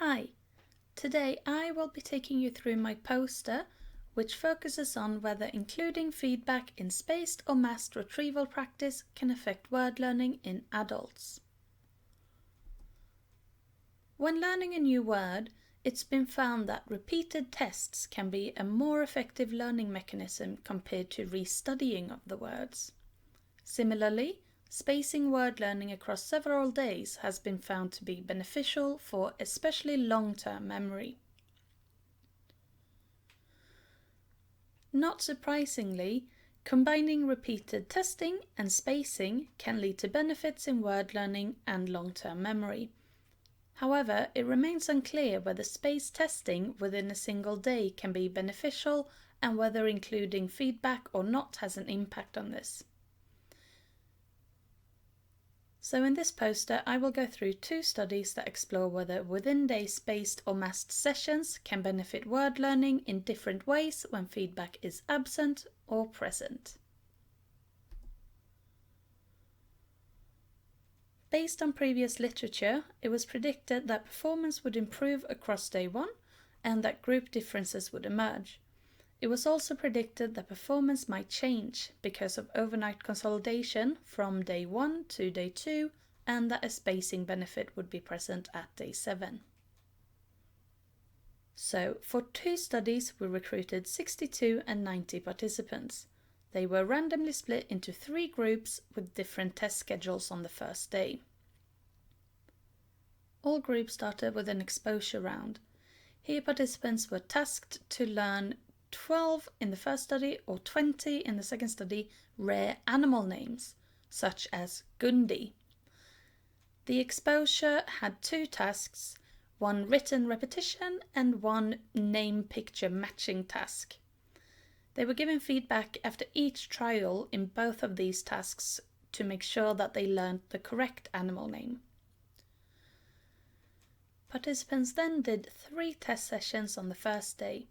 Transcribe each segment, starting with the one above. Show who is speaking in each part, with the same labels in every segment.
Speaker 1: Hi, today I will be taking you through my poster which focuses on whether including feedback in spaced or massed retrieval practice can affect word learning in adults. When learning a new word, it's been found that repeated tests can be a more effective learning mechanism compared to restudying of the words. Similarly, spacing word learning across several days has been found to be beneficial for especially long-term memory. Not surprisingly, combining repeated testing and spacing can lead to benefits in word learning and long-term memory. However, it remains unclear whether spaced testing within a single day can be beneficial and whether including feedback or not has an impact on this. So in this poster, I will go through two studies that explore whether within-day spaced or massed sessions can benefit word learning in different ways when feedback is absent or present. Based on previous literature, it was predicted that performance would improve across day one and that group differences would emerge. It was also predicted that performance might change because of overnight consolidation from day 1 to day 2 and that a spacing benefit would be present at day 7. So, for two studies we recruited 62 and 90 participants. They were randomly split into 3 groups with different test schedules on the first day. All groups started with an exposure round. Here participants were tasked to learn 12 in the first study or 20 in the second study rare animal names, such as Gundi. The exposure had 2 tasks, one written repetition and one name picture matching task. They were given feedback after each trial in both of these tasks to make sure that they learned the correct animal name. Participants then did 3 test sessions on the first day.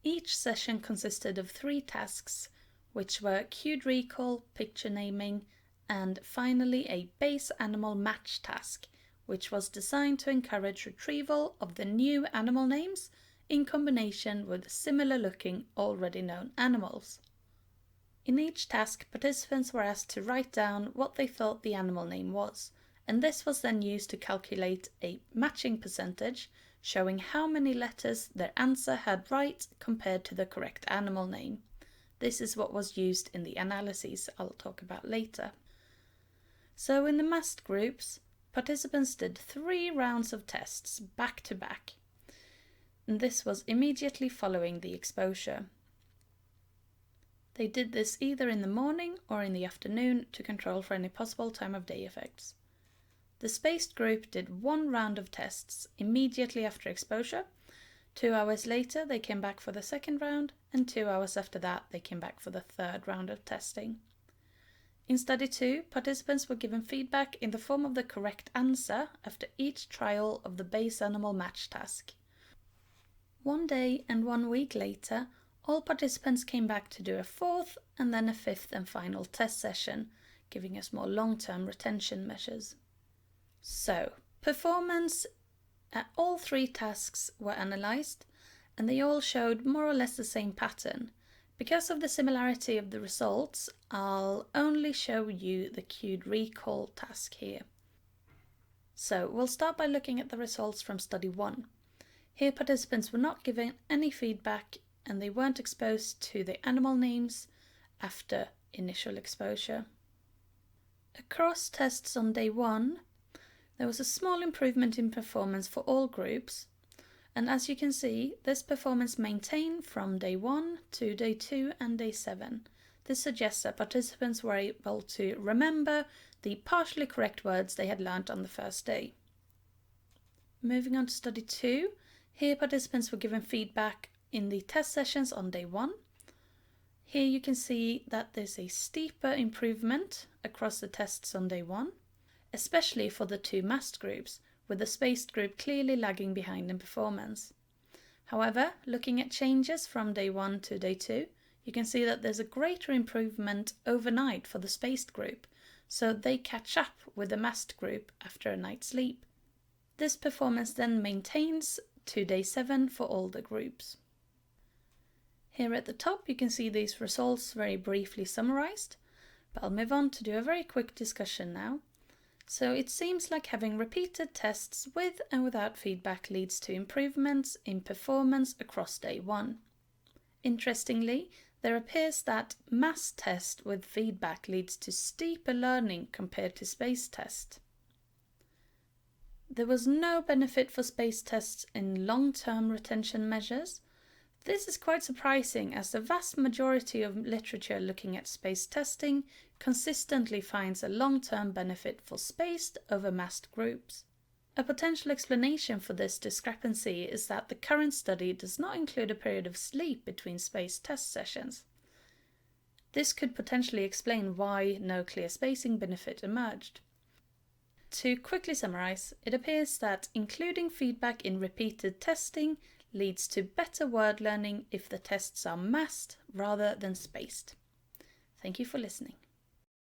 Speaker 1: Each session consisted of 3 tasks, which were cued recall, picture naming, and finally a base animal match task, which was designed to encourage retrieval of the new animal names in combination with similar looking already known animals. In each task, participants were asked to write down what they thought the animal name was, and this was then used to calculate a matching percentage, showing how many letters their answer had right compared to the correct animal name. This is what was used in the analyses I'll talk about later. So in the massed groups, participants did 3 rounds of tests back to back. And this was immediately following the exposure. They did this either in the morning or in the afternoon to control for any possible time of day effects. The spaced group did 1 round of tests immediately after exposure. 2 hours later they came back for the second round, and 2 hours after that they came back for the third round of testing. In study 2, participants were given feedback in the form of the correct answer after each trial of the base animal match task. 1 day and 1 week later, all participants came back to do a 4th and then a 5th and final test session, giving us more long-term retention measures. So, performance at all 3 tasks were analysed, and they all showed more or less the same pattern. Because of the similarity of the results, I'll only show you the cued recall task here. So, we'll start by looking at the results from study 1. Here participants were not given any feedback and they weren't exposed to the animal names after initial exposure. Across tests on day 1, there was a small improvement in performance for all groups, and as you can see, this performance maintained from day 1 to day 2 and day 7. This suggests that participants were able to remember the partially correct words they had learnt on the first day. Moving on to study 2, here participants were given feedback in the test sessions on day 1. Here you can see that there's a steeper improvement across the tests on day 1. Especially for the 2 massed groups, with the spaced group clearly lagging behind in performance. However, looking at changes from day 1 to day 2, you can see that there's a greater improvement overnight for the spaced group, so they catch up with the massed group after a night's sleep. This performance then maintains to day 7 for all the groups. Here at the top you can see these results very briefly summarized, but I'll move on to do a very quick discussion now. So it seems like having repeated tests with and without feedback leads to improvements in performance across day 1. Interestingly, there appears that mass test with feedback leads to steeper learning compared to space test. There was no benefit for space tests in long-term retention measures. This is quite surprising, as the vast majority of literature looking at space testing consistently finds a long-term benefit for spaced over massed groups. A potential explanation for this discrepancy is that the current study does not include a period of sleep between spaced test sessions. This could potentially explain why no clear spacing benefit emerged. To quickly summarize, it appears that including feedback in repeated testing leads to better word learning if the tests are massed rather than spaced. Thank you for listening.